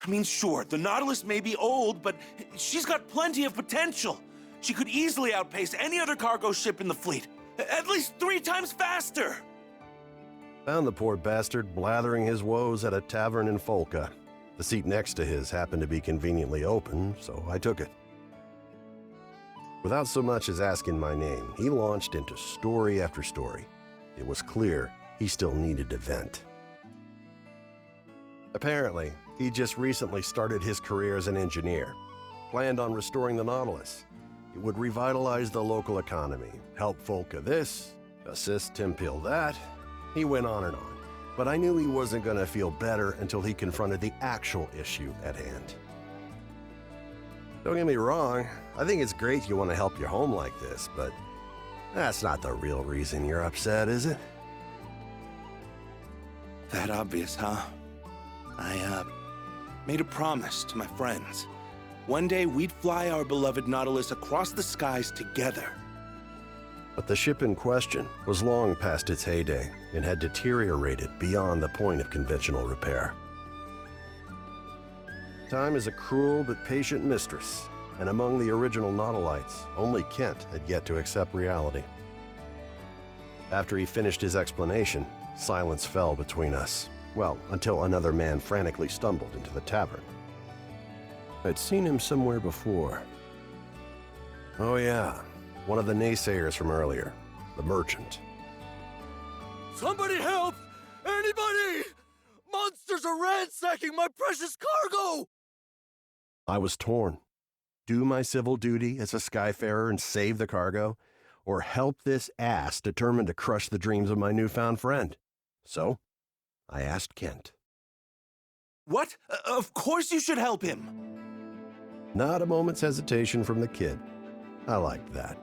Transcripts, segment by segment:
I mean, sure, the Nautilus may be old, but she's got plenty of potential. She could easily outpace any other cargo ship in the fleet, at least 3 times faster. Found the poor bastard blathering his woes at a tavern in Folca. The seat next to his happened to be conveniently open, so I took it. Without so much as asking my name, he launched into story after story. It was clear he still needed to vent. Apparently, he just recently started his career as an engineer, planned on restoring the Nautilus. It would revitalize the local economy, help Folca this, assist Timpil that. He went on and on, but I knew he wasn't going to feel better until he confronted the actual issue at hand. Don't get me wrong, I think it's great you want to help your home like this, but that's not the real reason you're upset, is it? That obvious, huh? I made a promise to my friends. One day we'd fly our beloved Nautilus across the skies together. But the ship in question was long past its heyday and had deteriorated beyond the point of conventional repair. Time is a cruel but patient mistress, and among the original Nautilites, only Kent had yet to accept reality. After he finished his explanation, silence fell between us. Well, until another man frantically stumbled into the tavern. I'd seen him somewhere before. Oh yeah, one of the naysayers from earlier, the merchant. Somebody help! Anybody! Monsters are ransacking my precious cargo! I was torn. Do my civil duty as a Skyfarer and save the cargo, or help this ass determined to crush the dreams of my newfound friend? So, I asked Kent. What? Of course you should help him! Not a moment's hesitation from the kid. I liked that.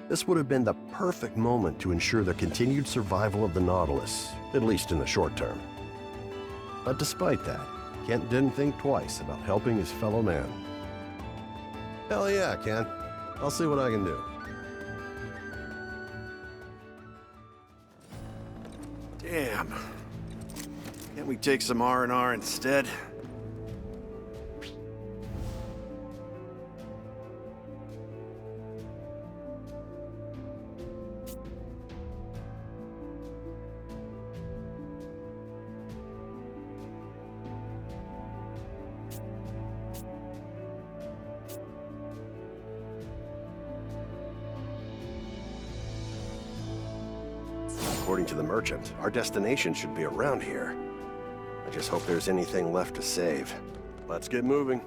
This would have been the perfect moment to ensure the continued survival of the Nautilus, at least in the short term. But despite that, Kent didn't think twice about helping his fellow man. Hell yeah, Kent. I'll see what I can do. Damn. Can't we take some R&R instead? According to the merchant, our destination should be around here. I just hope there's anything left to save. Let's get moving.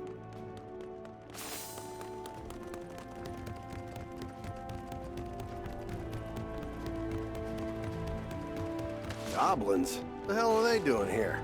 Goblins? The hell are they doing here?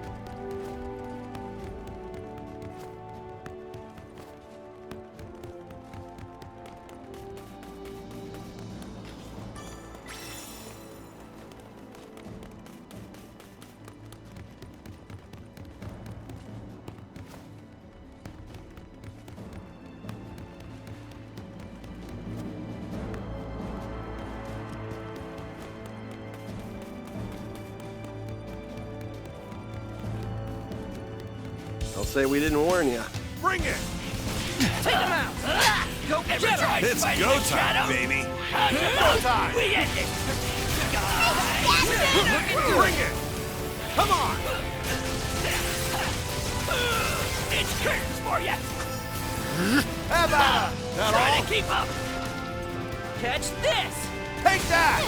I'll say we didn't warn you. Bring it! Take them out! Go get them! It's go time, baby! Go time! We end it! Bring it! Come on! It's curtains for you! Have at it! That Try all? to keep up! Catch this! Take that!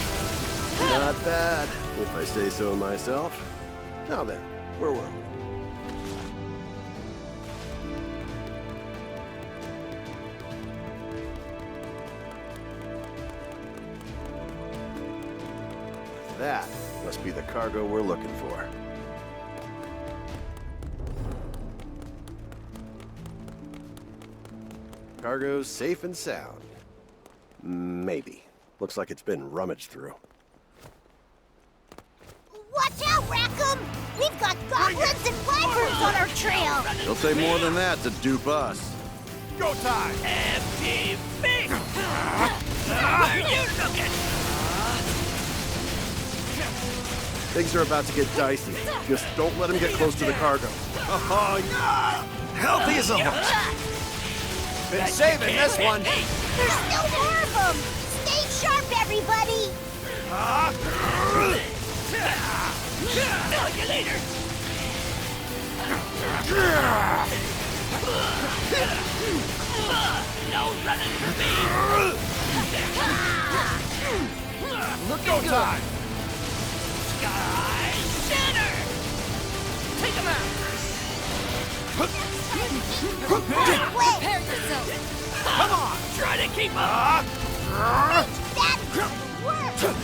Not bad, if I say so myself. Now then, where were we? That must be the cargo we're looking for. Cargo's safe and sound. Maybe. Looks like it's been rummaged through. Watch out, Rackham! We've got goblins and wyverns on our trail! He'll say more than that to dupe us. Go time! Empty feet! Where you looking? Things are about to get dicey. Just don't let him get close to the cargo. Oh, yeah. Healthy as a horse. Been saving this one. There's still more of them! Stay sharp, everybody! Tell you later. No running for me. Go time. Sky Shatter! Take him out! Prepare yourself! Come on! Try to keep up! That work!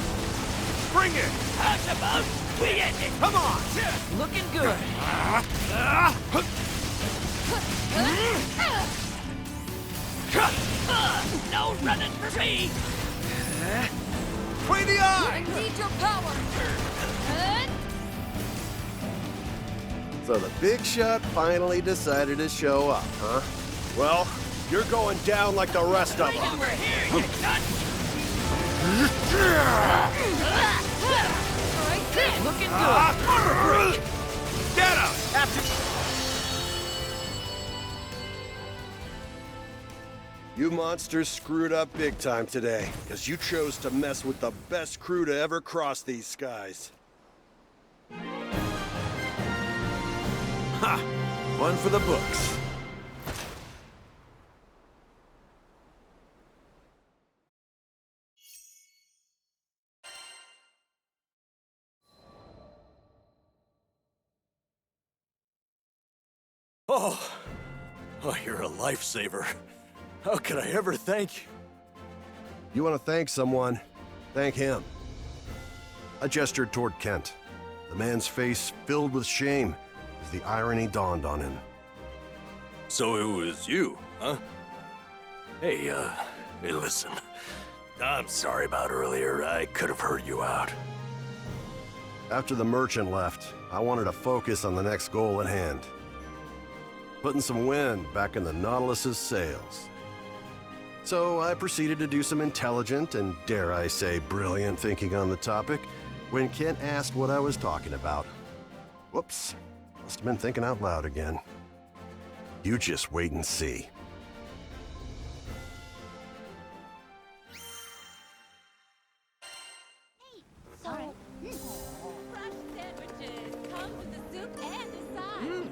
Bring it. How's about we end it? Come on. Looking good. No running for me! Between the eye. Need your power! So the big shot finally decided to show up, huh? Well, you're going down like the rest of them. We're here, you nut! Looking good! Get him. You monsters screwed up big time today, because you chose to mess with the best crew to ever cross these skies. Ha! One for the books. Oh, you're a lifesaver. How could I ever thank you? You want to thank someone? Thank him. I gestured toward Kent. The man's face filled with shame as the irony dawned on him. So it was you, huh? Hey, listen. I'm sorry about earlier. I could have heard you out. After the merchant left, I wanted to focus on the next goal at hand. Putting some wind back in the Nautilus's sails. So I proceeded to do some intelligent and, dare I say, brilliant thinking on the topic when Kent asked what I was talking about. Whoops, must have been thinking out loud again. You just wait and see.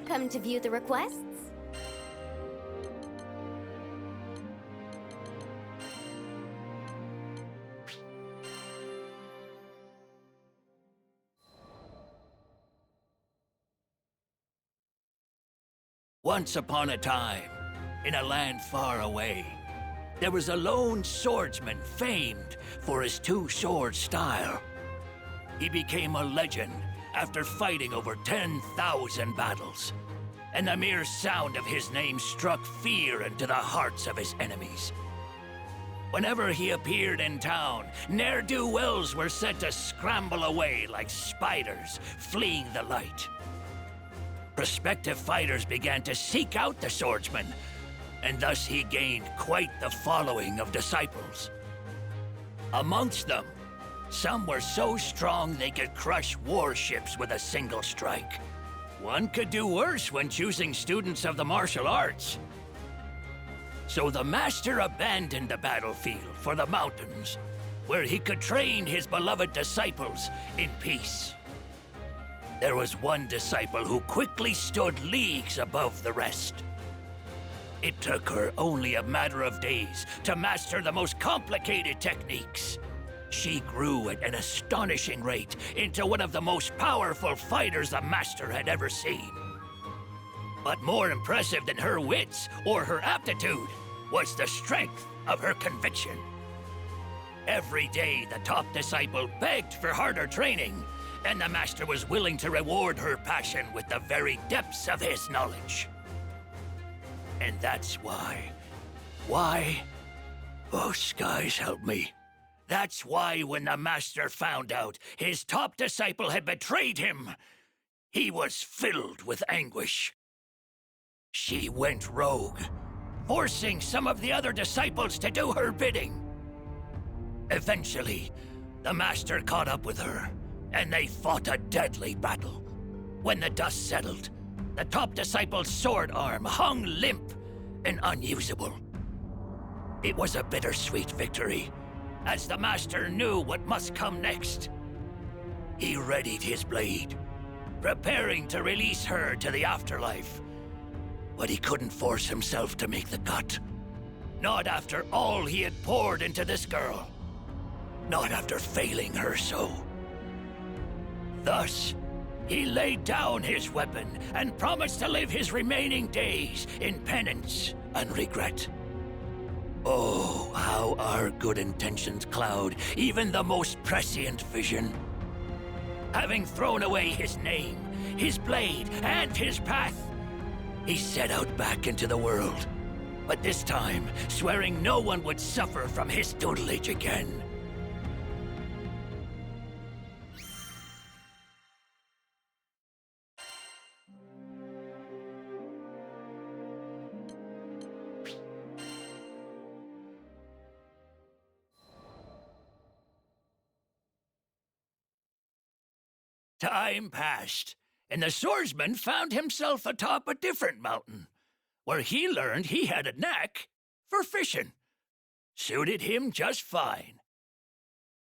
Come to view the requests? Once upon a time, in a land far away, there was a lone swordsman famed for his two-sword style. He became a legend after fighting over 10,000 battles, and the mere sound of his name struck fear into the hearts of his enemies. Whenever he appeared in town, ne'er-do-wells were said to scramble away like spiders fleeing the light. Prospective fighters began to seek out the swordsman, and thus he gained quite the following of disciples. Amongst them, some were so strong they could crush warships with a single strike. One could do worse when choosing students of the martial arts. So the master abandoned the battlefield for the mountains, where he could train his beloved disciples in peace. There was one disciple who quickly stood leagues above the rest. It took her only a matter of days to master the most complicated techniques. She grew at an astonishing rate into one of the most powerful fighters the master had ever seen. But more impressive than her wits or her aptitude was the strength of her conviction. Every day, the top disciple begged for harder training, and the master was willing to reward her passion with the very depths of his knowledge. And that's why... Oh, skies help me. That's why when the master found out his top disciple had betrayed him, he was filled with anguish. She went rogue, forcing some of the other disciples to do her bidding. Eventually, the master caught up with her, and they fought a deadly battle. When the dust settled, the top disciple's sword arm hung limp and unusable. It was a bittersweet victory, as the Master knew what must come next. He readied his blade, preparing to release her to the afterlife. But he couldn't force himself to make the cut. Not after all he had poured into this girl. Not after failing her so. Thus, he laid down his weapon and promised to live his remaining days in penance and regret. Oh, how our good intentions cloud even the most prescient vision. Having thrown away his name, his blade, and his path, he set out back into the world. But this time, swearing no one would suffer from his tutelage again. Time passed, and the swordsman found himself atop a different mountain, where he learned he had a knack for fishing. Suited him just fine.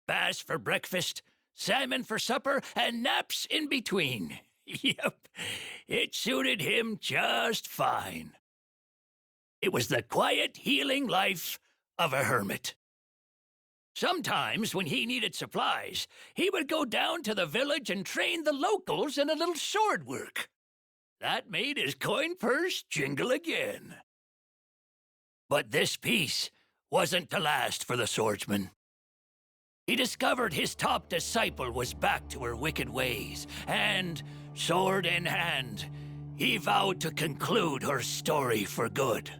Bass for breakfast, salmon for supper, and naps in between. Yep, it suited him just fine. It was the quiet, healing life of a hermit. Sometimes, when he needed supplies, he would go down to the village and train the locals in a little sword work. That made his coin purse jingle again. But this peace wasn't to last for the swordsman. He discovered his top disciple was back to her wicked ways, and, sword in hand, he vowed to conclude her story for good.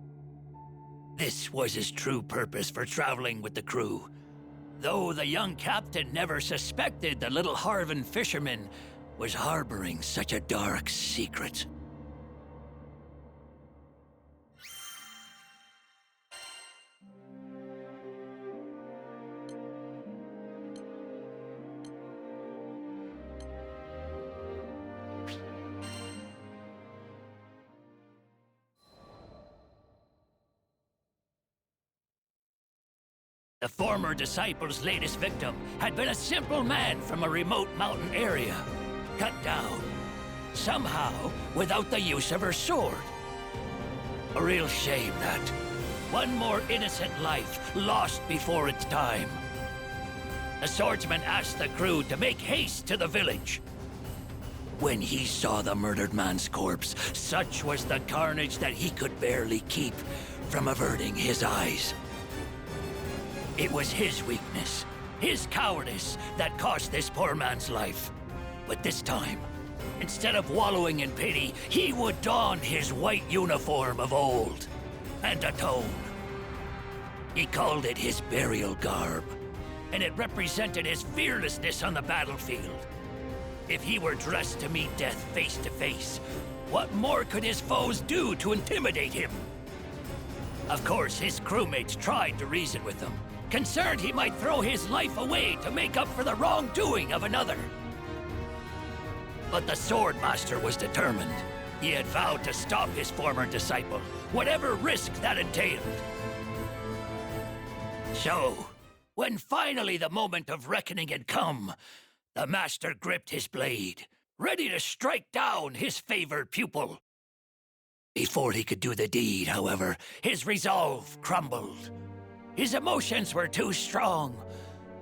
This was his true purpose for traveling with the crew, though the young captain never suspected the little Harvan fisherman was harboring such a dark secret. The former disciple's latest victim had been a simple man from a remote mountain area, cut down, somehow without the use of her sword. A real shame that one more innocent life lost before its time. The swordsman asked the crew to make haste to the village. When he saw the murdered man's corpse, such was the carnage that he could barely keep from averting his eyes. It was his weakness, his cowardice, that cost this poor man's life. But this time, instead of wallowing in pity, he would don his white uniform of old and atone. He called it his burial garb, and it represented his fearlessness on the battlefield. If he were dressed to meet death face to face, what more could his foes do to intimidate him? Of course, his crewmates tried to reason with him, concerned he might throw his life away to make up for the wrongdoing of another. But the Swordmaster was determined. He had vowed to stop his former disciple, whatever risk that entailed. So, when finally the moment of reckoning had come, the Master gripped his blade, ready to strike down his favored pupil. Before he could do the deed, however, his resolve crumbled. His emotions were too strong,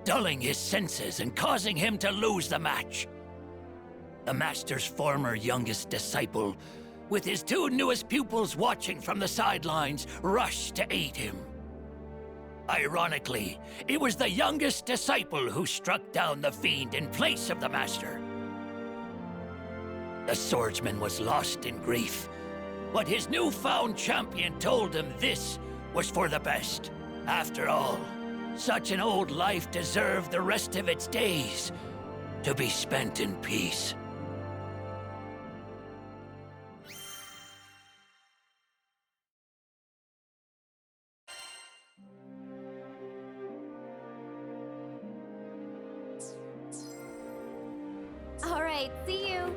dulling his senses and causing him to lose the match. The Master's former youngest disciple, with his two newest pupils watching from the sidelines, rushed to aid him. Ironically, it was the youngest disciple who struck down the fiend in place of the Master. The swordsman was lost in grief, but his newfound champion told him this was for the best. After all, such an old life deserved the rest of its days to be spent in peace. right, see you.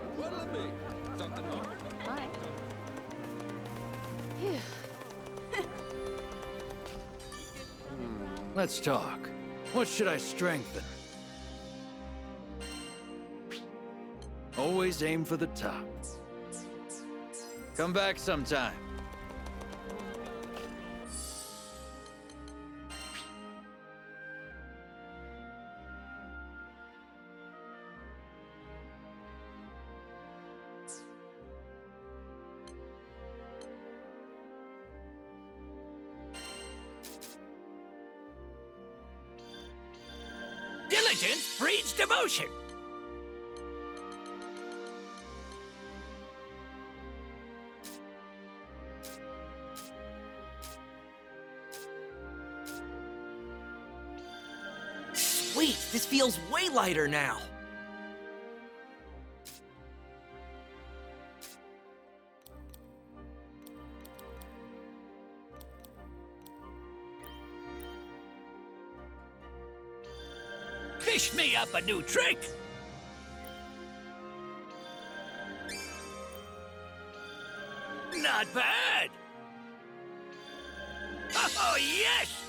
Bye. Phew. Let's talk. What should I strengthen? Always aim for the top. Come back sometime. Diligence breeds devotion. Sweet, this feels way lighter now. Fish me up a new trick. Not bad. Oh, yes!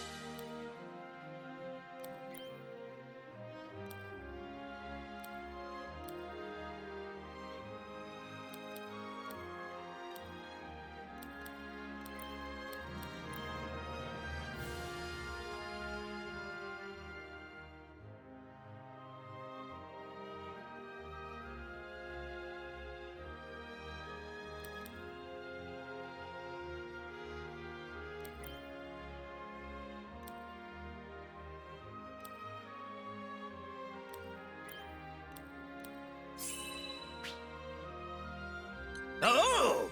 Oh!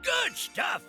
Good stuff!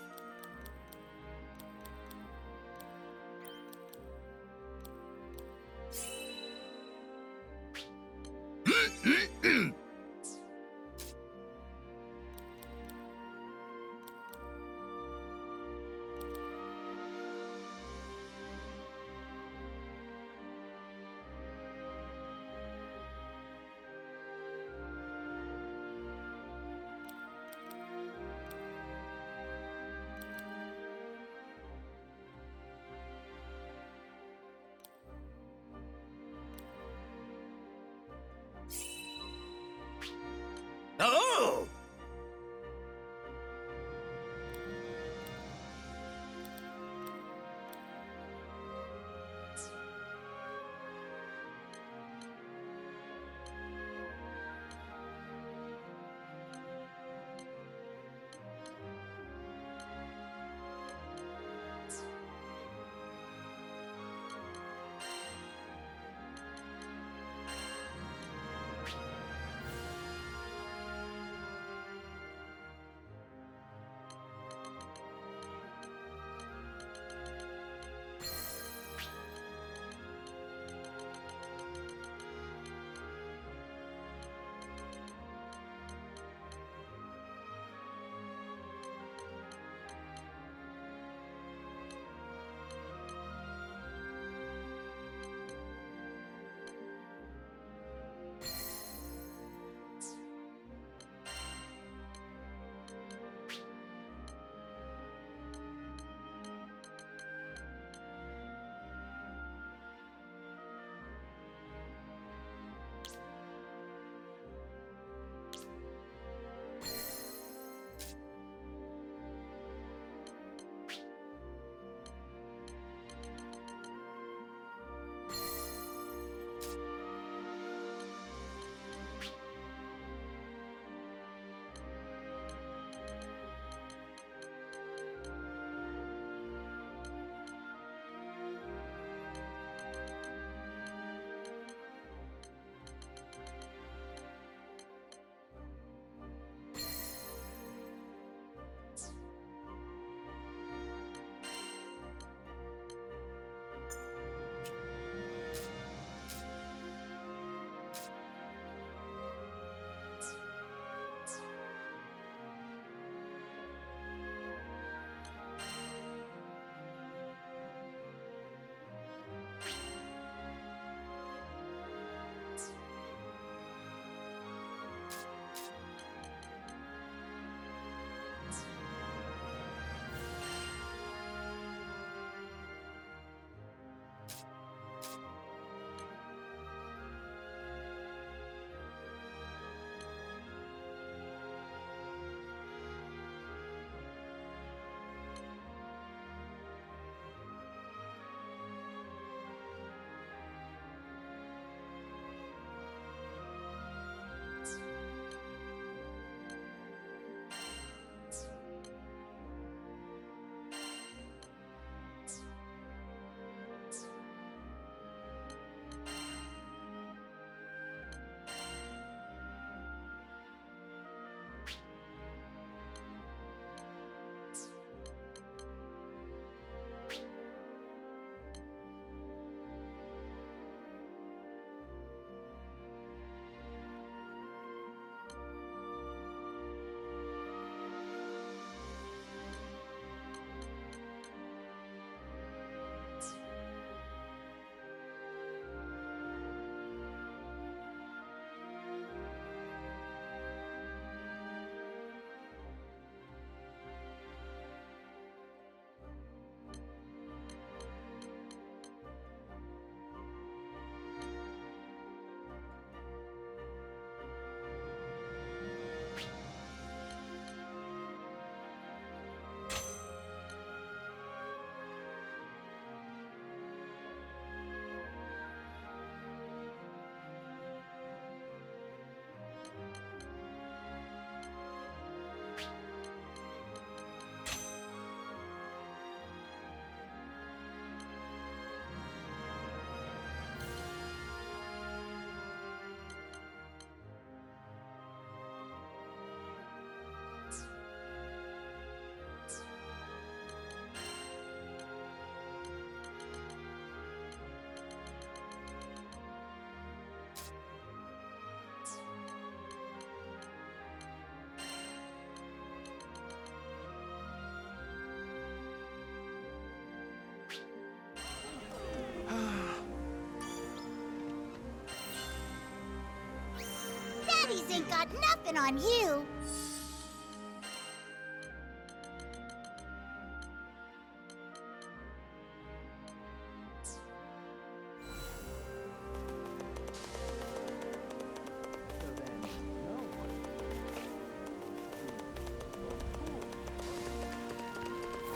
picking on you.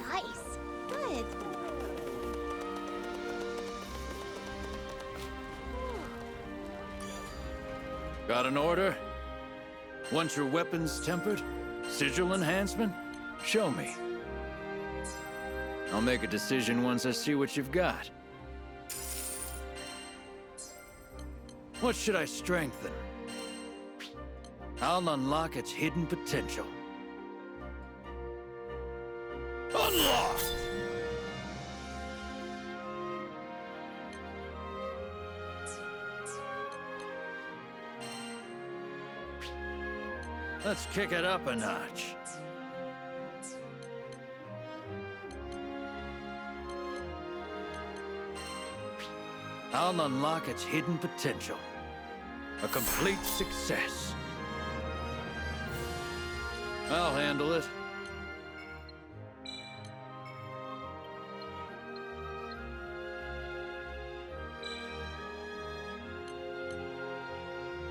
Nice. Good. Got an order? Want your weapons tempered? Sigil enhancement? Show me. I'll make a decision once I see what you've got. What should I strengthen? I'll unlock its hidden potential. Unlocked! Let's kick it up a notch. I'll unlock its hidden potential. A complete success. I'll handle it.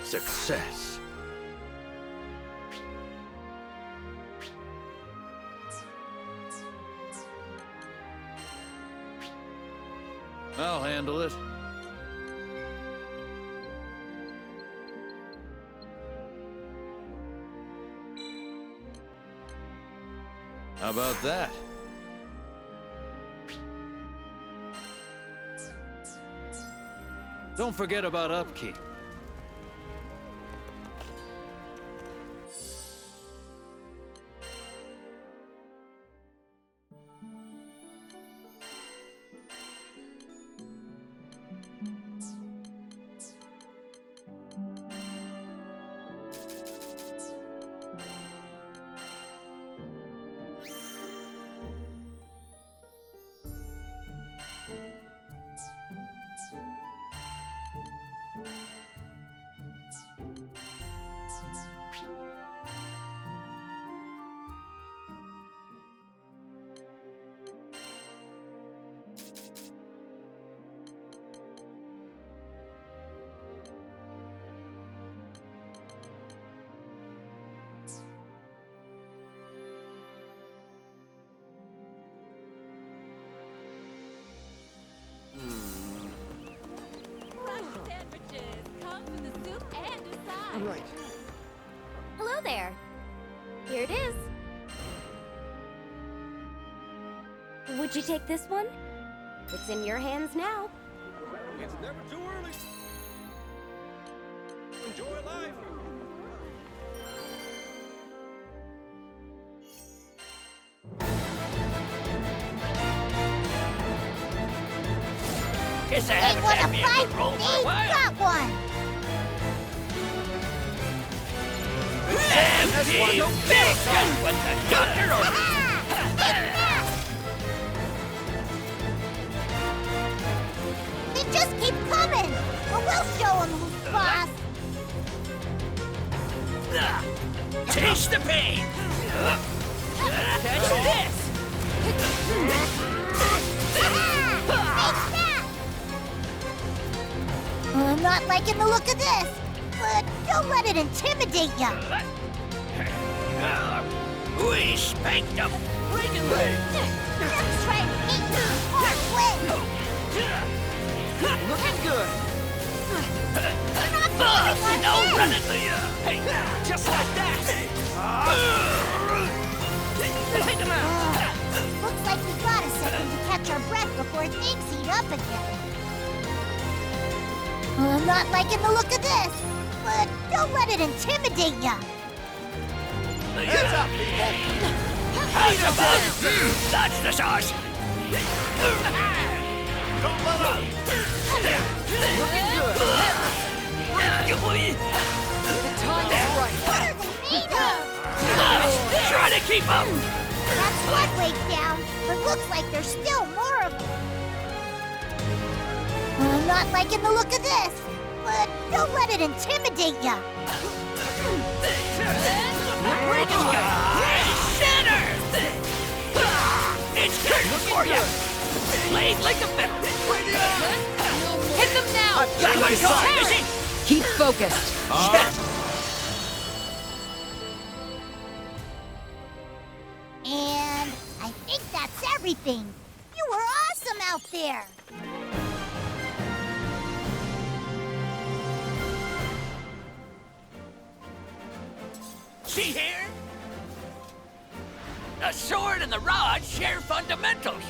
Success. I'll handle it. How about that? Don't forget about upkeep. Right. Hello there. Here it is. Would you take this one? It's in your hands now. It's never too early. Enjoy life. Guess I They haven't want had to me a fight? good roll for a They've while. got one. Damn you, bitch! Just what the doctor ordered. They just keep coming. But we'll show them who's boss. Taste the pain! Catch this! I'm not liking the look of this, but don't let it intimidate ya. We spanked them! Breaking leg! Just try and hit you hard way. Looking good. You're not feeling like No this. running to you! Hey, Just like that. take them out! Looks like we got a second to catch our breath before things heat up again. I'm not liking the look of this, but don't let it intimidate ya. Hands up, people. How's about that's the sauce! Don't let up. Looking good. The time is right. What are they made of? Try to keep up! That's one weight down, but looks like there's still more of them. I'm not liking the look of this, but don't let it intimidate ya. Center! It's curtain for you! Blade like a feather! Hit them now! Got my side! Is it? Keep focused. And I think that's everything. You were awesome out there. See here? The sword and the rod share fundamentals.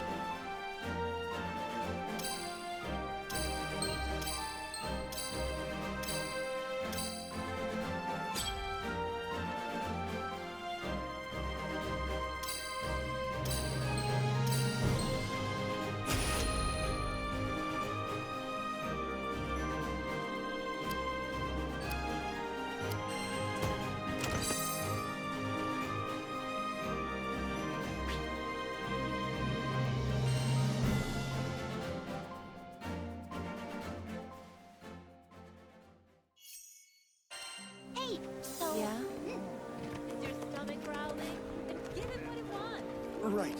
Hey, so... Yeah? Is your stomach growling? Then give it what it wants. Right.